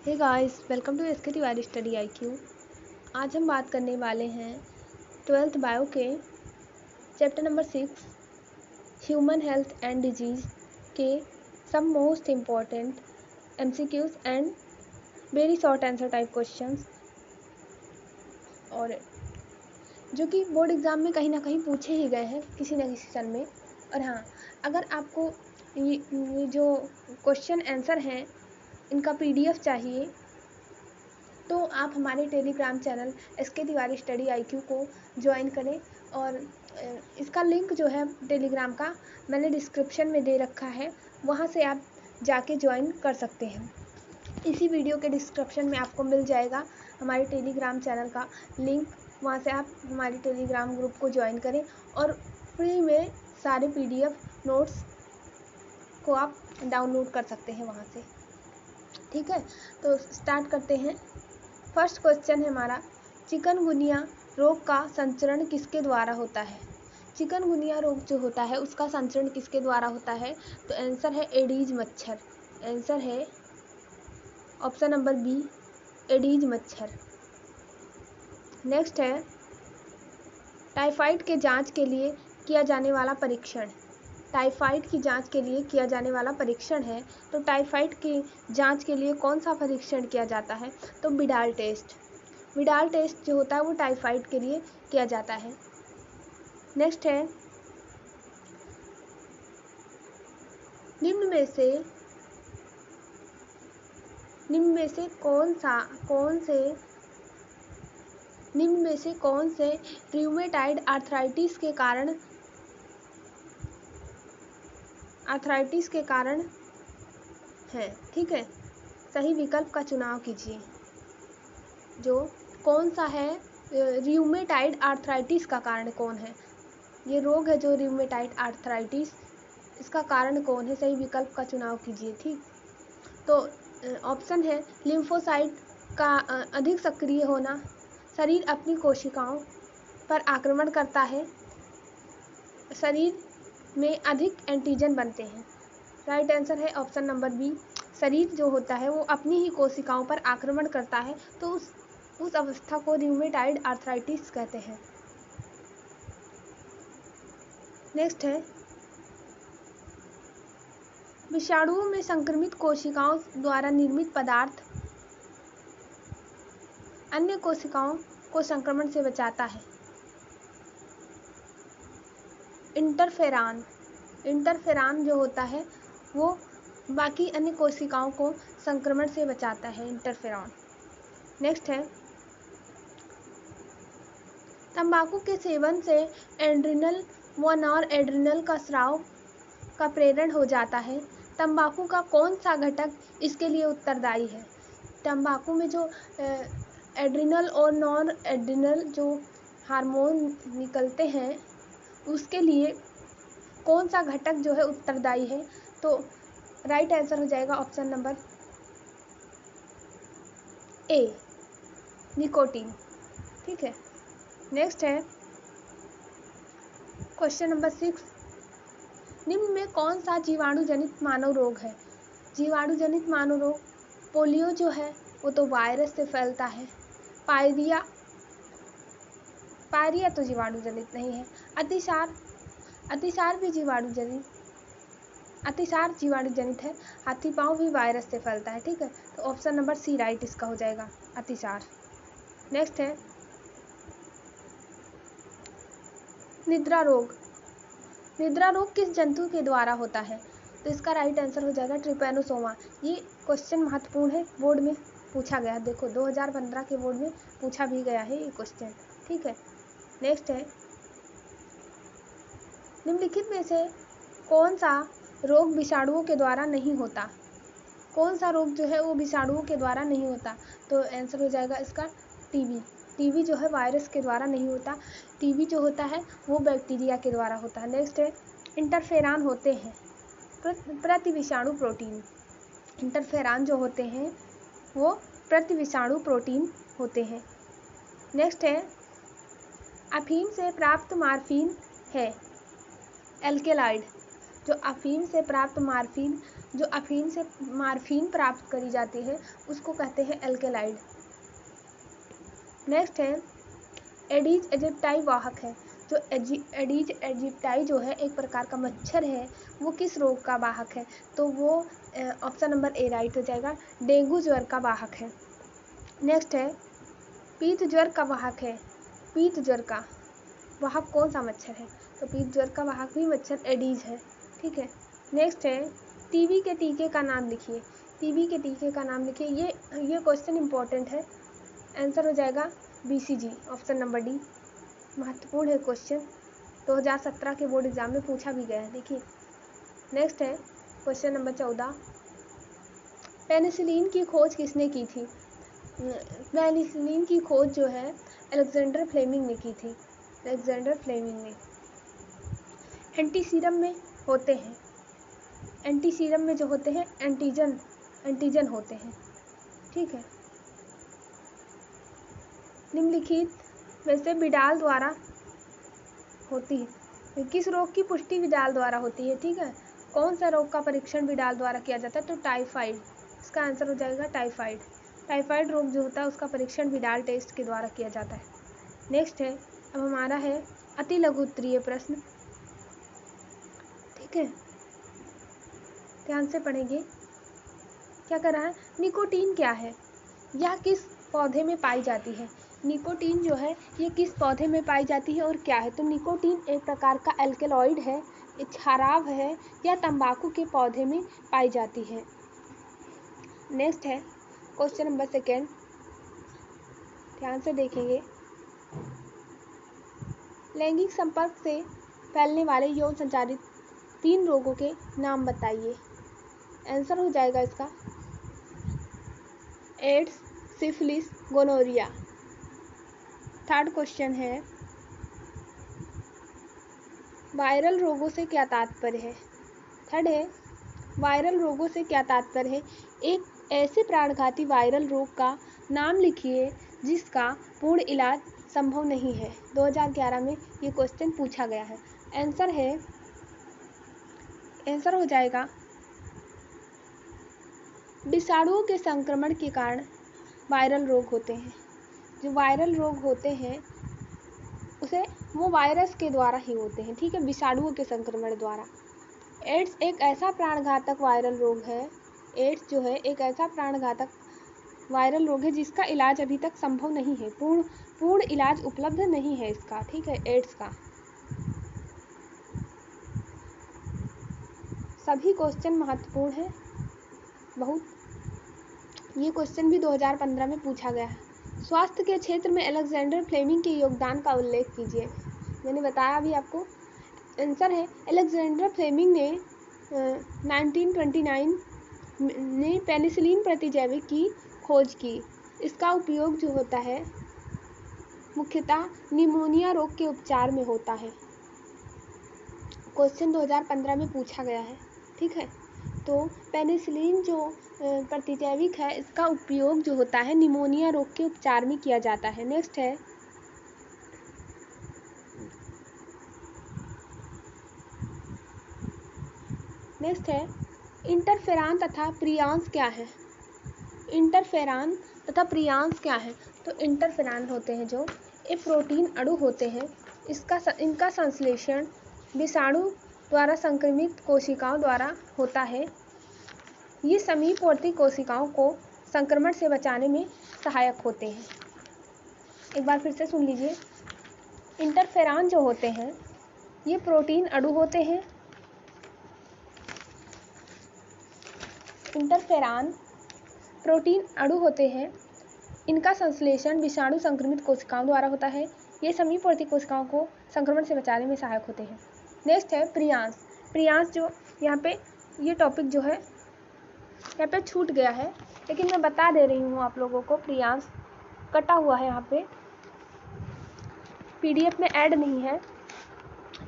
Hey guys, welcome to SK Tiwari study IQ। आज हम बात करने वाले हैं 12th बायो के chapter number 6 human health and disease के some most important MCQs and very short answer type questions, और जो कि बोर्ड एग्ज़ाम में कहीं ना कहीं पूछे ही गए हैं किसी न किसी सन में। और हाँ, अगर आपको ये जो क्वेश्चन आंसर हैं इनका PDF चाहिए तो आप हमारे Telegram channel SK Tiwari study IQ को ज्वाइन करें। और इसका लिंक जो है टेलीग्राम का मैंने डिस्क्रिप्शन में दे रखा है, वहाँ से आप जाके ज्वाइन कर सकते हैं। इसी वीडियो के डिस्क्रिप्शन में आपको मिल जाएगा हमारे टेलीग्राम चैनल का लिंक, वहाँ से आप हमारे टेलीग्राम ग्रुप को ज्वाइन करें और फ्री में सारे PDF नोट्स को आप डाउनलोड कर सकते हैं वहाँ से। ठीक है, तो स्टार्ट करते हैं। फर्स्ट क्वेश्चन है हमारा, चिकनगुनिया रोग का संचरण किसके द्वारा होता है? चिकनगुनिया रोग जो होता है उसका संचरण किसके द्वारा होता है? तो आंसर है एडीज मच्छर। आंसर है ऑप्शन नंबर बी, एडीज मच्छर। नेक्स्ट है, टाइफाइड के जांच के लिए किया जाने वाला परीक्षण। टाइफाइड की जांच के लिए किया जाने वाला परीक्षण है, तो टाइफाइड की जांच के लिए कौन सा परीक्षण किया जाता है? तो विडाल टेस्ट। विडाल टेस्ट जो होता है वो टाइफाइड के लिए किया जाता है। नेक्स्ट है, निम्न में से कौन से रूमेटाइड आर्थराइटिस के कारण है? ठीक है, सही विकल्प का चुनाव कीजिए। जो कौन सा है रूमेटाइड आर्थराइटिस का कारण कौन है? ये रोग है जो रूमेटाइड आर्थराइटिस, इसका कारण कौन है? सही विकल्प का चुनाव कीजिए। ठीक, तो ऑप्शन है लिम्फोसाइट का अधिक सक्रिय होना, शरीर अपनी कोशिकाओं पर आक्रमण करता है, शरीर में अधिक एंटीजन बनते हैं। राइट आंसर है ऑप्शन नंबर बी, शरीर जो होता है वो अपनी ही कोशिकाओं पर आक्रमण करता है, तो उस अवस्था को रूमेटाइड आर्थराइटिस कहते हैं। नेक्स्ट है, विषाणुओं में संक्रमित कोशिकाओं द्वारा निर्मित पदार्थ अन्य कोशिकाओं को संक्रमण से बचाता है। इंटरफेरान जो होता है वो बाकी अन्य कोशिकाओं को संक्रमण से बचाता है, इंटरफेरॉन। नेक्स्ट है, तंबाकू के सेवन से एड्रिनल व नॉर एड्रिनल का स्राव का प्रेरण हो जाता है। तंबाकू का कौन सा घटक इसके लिए उत्तरदायी है? तंबाकू में जो एड्रिनल और नॉन एड्रिनल जो हार्मोन निकलते हैं उसके लिए कौन सा घटक जो है उत्तरदायी है? तो राइट आंसर हो जाएगा ऑप्शन नंबर ए, निकोटीन। ठीक है, नेक्स्ट है क्वेश्चन नंबर 6, निम्न में कौन सा जीवाणु जनित मानव रोग है? जीवाणु जनित मानव रोग, पोलियो जो है वो तो वायरस से फैलता है। पायरिया तो जीवाणु जनित नहीं है। अतिसार भी जीवाणु जनित है। हाथी पांव भी वायरस से फैलता है। ठीक है, तो ऑप्शन नंबर सी राइट इसका हो जाएगा, अतिसार। नेक्स्ट है, निद्रा रोग किस जंतु के द्वारा होता है? तो इसका राइट आंसर हो जाएगा ट्रिपैनोसोमा। ये क्वेश्चन महत्वपूर्ण है, बोर्ड में पूछा गया, देखो 2015 के बोर्ड में पूछा भी गया है ये क्वेश्चन। ठीक है, नेक्स्ट है, निम्नलिखित में से कौन सा रोग विषाणुओं के द्वारा नहीं होता? कौन सा रोग जो है वो विषाणुओं के द्वारा नहीं होता? तो आंसर हो जाएगा इसका टीबी जो है वायरस के द्वारा नहीं होता। टीबी जो होता है वो बैक्टीरिया के द्वारा होता है। नेक्स्ट है, इंटरफेरान होते हैं प्रतिविषाणु प्रोटीन। इंटरफेरान जो होते हैं वो प्रतिविषाणु प्रोटीन होते हैं। नेक्स्ट है, अफीम से प्राप्त मार्फीन है एल्केलाइड। जो अफीम से प्राप्त मार्फीन जो अफीन से मार्फीन प्राप्त करी जाती है उसको कहते हैं एल्केलाइड। नेक्स्ट है एडीज एजिप्टाई वाहक है। जो एडीज एजिप्टाई जो है एक प्रकार का मच्छर है, वो किस रोग का वाहक है? तो वो ऑप्शन नंबर ए राइट हो जाएगा, डेंगू ज्वर का वाहक है। नेक्स्ट है पीत ज्वर का वाहक है। पीत ज्वर का वाहक कौन सा मच्छर है? तो पीत ज्वर का वाहक भी मच्छर एडीज है। ठीक है। नेक्स्ट है टीबी के टीके का नाम लिखिए। टीबी के टीके का नाम लिखिए। ये क्वेश्चन इंपॉर्टेंट है। आंसर हो जाएगा बीसीजी, ऑप्शन नंबर डी। महत्वपूर्ण है क्वेश्चन, 2017 के बोर्ड एग्जाम में पूछा भी गया है। देखिए नेक्स्ट है क्वेश्चन नंबर 14, पेनिसिलिन की खोज किसने की थी? पेनिसिलिन की खोज जो है अलेक्जेंडर फ्लेमिंग ने की थी। अलेक्जेंडर फ्लेमिंग ने। एंटीसीरम में होते हैं, एंटीसीरम में जो होते हैं एंटीजन होते हैं। ठीक है। निम्नलिखित में से विडाल द्वारा होती है, किस रोग की पुष्टि विडाल द्वारा होती है? ठीक है। कौन सा रोग का परीक्षण विडाल द्वारा किया जाता है? तो टाइफाइड। इसका आंसर हो जाएगा टाइफाइड। टाइफाइड रोग जो होता है उसका परीक्षण विडाल टेस्ट के द्वारा किया जाता है। नेक्स्ट है अब हमारा है अति लघु उत्तरीय प्रश्न। ठीक है, ध्यान से पढ़ेंगे। क्या कर रहा है? निकोटीन क्या है? यह किस पौधे में पाई जाती है? निकोटीन जो है ये किस पौधे में पाई जाती है और क्या है? तो निकोटीन एक प्रकार का एल्केलॉइड है, शराब है या तंबाकू के पौधे में पाई जाती है। नेक्स्ट है क्वेश्चन नंबर 2, ध्यान से देखेंगे। लैंगिक संपर्क से फैलने वाले यौन संचारित 3 रोगों के नाम बताइए। आंसर हो जाएगा इसका AIDS, syphilis, gonorrhoea. Third question है वायरल रोगों से क्या तात्पर्य है? थर्ड है वायरल रोगों से क्या तात्पर्य है? एक ऐसे प्राणघाती वायरल रोग का नाम लिखिए जिसका पूर्ण इलाज संभव नहीं है। 2011 में ये क्वेश्चन पूछा गया है। आंसर हो जाएगा विषाणुओं के संक्रमण के कारण वायरल रोग होते हैं। जो वायरल रोग होते हैं वो वायरस के द्वारा ही होते हैं। ठीक है, विषाणुओं के संक्रमण द्वारा। एड्स एक ऐसा प्राणघातक वायरल रोग है। एड्स जो है एक ऐसा प्राणघातक वायरल रोग है जिसका इलाज अभी तक संभव नहीं है, पूर्ण इलाज उपलब्ध नहीं है इसका। ठीक है, एड्स का। सभी क्वेश्चन महत्वपूर्ण है बहुत। ये क्वेश्चन भी 2015 में पूछा गया है। स्वास्थ्य के क्षेत्र में अलेक्जेंडर फ्लेमिंग के योगदान का उल्लेख कीजिए। मैंने बताया अभी आपको। आंसर है अलेक्जेंडर फ्लेमिंग ने 1929 ने पेनिसिलिन प्रतिजैविक की खोज की। इसका उपयोग जो होता है मुख्यतः निमोनिया रोग के उपचार में होता है। क्वेश्चन 2015 में पूछा गया है। ठीक है, तो पेनिसिलिन जो प्रतिजैविक है इसका उपयोग जो होता है निमोनिया रोग के उपचार में किया जाता है। नेक्स्ट है इंटरफेरॉन तथा प्रियांस क्या है? इंटरफेरॉन तथा प्रियांस क्या है? तो इंटरफेरॉन होते हैं जो ये प्रोटीन अणु होते हैं, इनका संश्लेषण विषाणु द्वारा संक्रमित कोशिकाओं द्वारा होता है। ये समीपवर्ती कोशिकाओं को संक्रमण से बचाने में सहायक होते हैं। एक बार फिर से सुन लीजिए। इंटरफेरॉन जो होते हैं ये प्रोटीन अणु होते हैं। इंटरफेरॉन प्रोटीन अणु होते हैं, इनका संश्लेषण विषाणु संक्रमित कोशिकाओं द्वारा होता है। ये समीपवर्ती कोशिकाओं को संक्रमण से बचाने में सहायक होते हैं। नेक्स्ट है प्रियांस। प्रियांस जो यहाँ पे ये टॉपिक जो है यहाँ पे छूट गया है, लेकिन मैं बता दे रही हूँ आप लोगों को। प्रियांस कटा हुआ है यहाँ पे, PDF में ऐड नहीं है।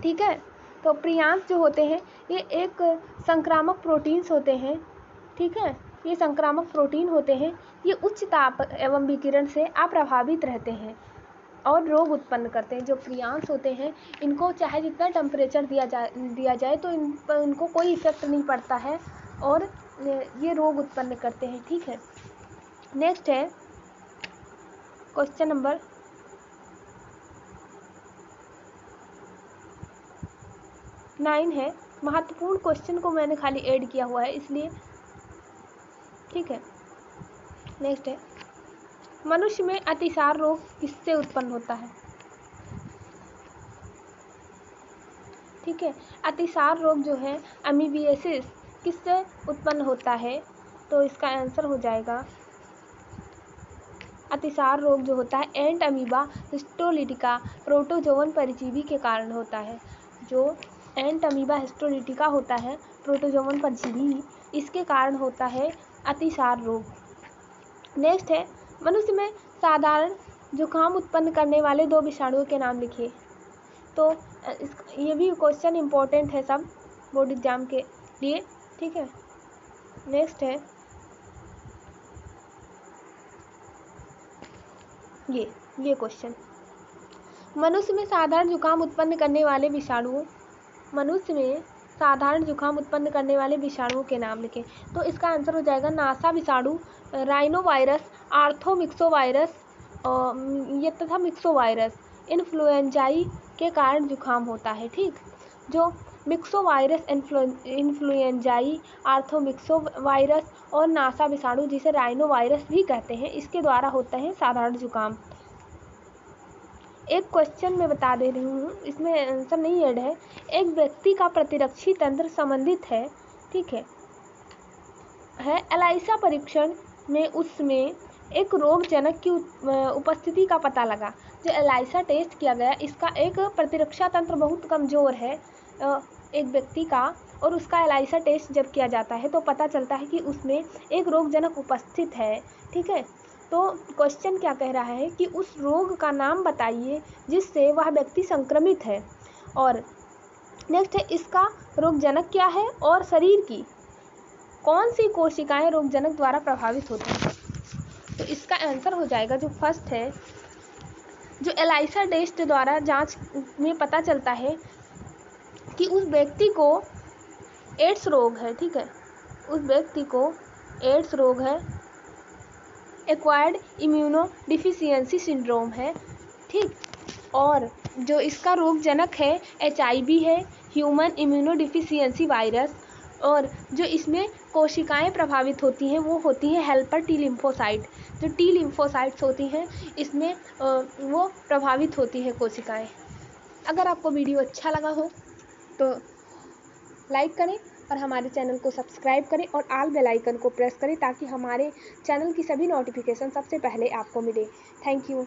ठीक है, तो प्रियांस जो होते हैं ये एक संक्रामक प्रोटीन्स होते हैं। ठीक है, ये संक्रामक प्रोटीन होते हैं। ये उच्च ताप एवं विकिरण से अप्रभावित रहते हैं और रोग उत्पन्न करते हैं। जो प्रियांस होते हैं इनको चाहे जितना टेम्परेचर दिया जाए तो इनको कोई इफेक्ट नहीं पड़ता है और ये रोग उत्पन्न करते हैं। ठीक है, नेक्स्ट है क्वेश्चन नंबर 9 है। महत्वपूर्ण क्वेश्चन को मैंने खाली ऐड किया हुआ है इसलिए। ठीक है, नेक्स्ट है मनुष्य में अतिसार रोग किससे उत्पन्न होता है? ठीक है, अतिसार रोग जो है अमीबियासिस किससे उत्पन्न होता है? तो इसका आंसर हो जाएगा अतिसार रोग जो होता है एंट अमीबा हिस्टोलिटिका प्रोटोजोवन परजीवी के कारण होता है। जो एंट अमीबा हिस्टोलिटिका होता है प्रोटोजोवन परजीवी, इसके कारण होता है अतिसार रोग। नेक्स्ट है मनुष्य में साधारण जुकाम उत्पन्न करने वाले 2 विषाणुओं के नाम लिखिए। तो ये भी क्वेश्चन इम्पोर्टेंट है सब बोर्ड एग्जाम के लिए। ठीक है, नेक्स्ट है ये क्वेश्चन मनुष्य में साधारण जुकाम उत्पन्न करने वाले विषाणुओं के नाम लिखें। तो इसका आंसर हो जाएगा नासा विषाणु, राइनोवायरस, आर्थोमिक्सोवायरस ये तथा मिक्सोवायरस। इन्फ्लुएंजाई के कारण जुकाम होता है। ठीक, जो मिक्सोवायरस इन्फ्लुएंजाई, आर्थोमिक्सोवायरस और नासा विषाणु जिसे राइनोवायरस भी कहते हैं, इसके द्वारा होता है साधारण जुकाम। एक क्वेश्चन मैं बता दे रही हूँ, इसमें आंसर नहीं ऐड है। एक व्यक्ति का प्रतिरक्षी तंत्र संबंधित है। ठीक है एलाइसा परीक्षण में उसमें एक रोगजनक की उपस्थिति का पता लगा। जो एलाइसा टेस्ट किया गया इसका एक प्रतिरक्षा तंत्र बहुत कमज़ोर है एक व्यक्ति का, और उसका एलाइसा टेस्ट जब किया जाता है तो पता चलता है कि उसमें एक रोगजनक उपस्थित है। ठीक है, तो क्वेश्चन क्या कह रहा है कि उस रोग का नाम बताइए जिससे वह व्यक्ति संक्रमित है, और नेक्स्ट है इसका रोगजनक क्या है और शरीर की कौन सी कोशिकाएं रोगजनक द्वारा प्रभावित होती हैं। तो इसका आंसर हो जाएगा जो फर्स्ट है, जो एलाइसा टेस्ट द्वारा जांच में पता चलता है कि उस व्यक्ति को एड्स रोग है। ठीक है, उस व्यक्ति को एड्स रोग है, एक्वायर्ड इम्यूनो डिफिशियंसी सिंड्रोम है। ठीक, और जो इसका रोगजनक है HIV है, ह्यूमन इम्यूनो डिफिशियंसी वायरस, और जो इसमें कोशिकाएं प्रभावित होती हैं वो होती हैं हेल्पर टी लिम्फोसाइट। जो टी लिम्फोसाइट्स होती हैं इसमें वो प्रभावित होती हैं कोशिकाएं। अगर आपको वीडियो अच्छा लगा हो तो लाइक करें और हमारे चैनल को सब्सक्राइब करें और ऑल बेल आइकन को प्रेस करें ताकि हमारे चैनल की सभी नोटिफिकेशन सबसे पहले आपको मिले। Thank you.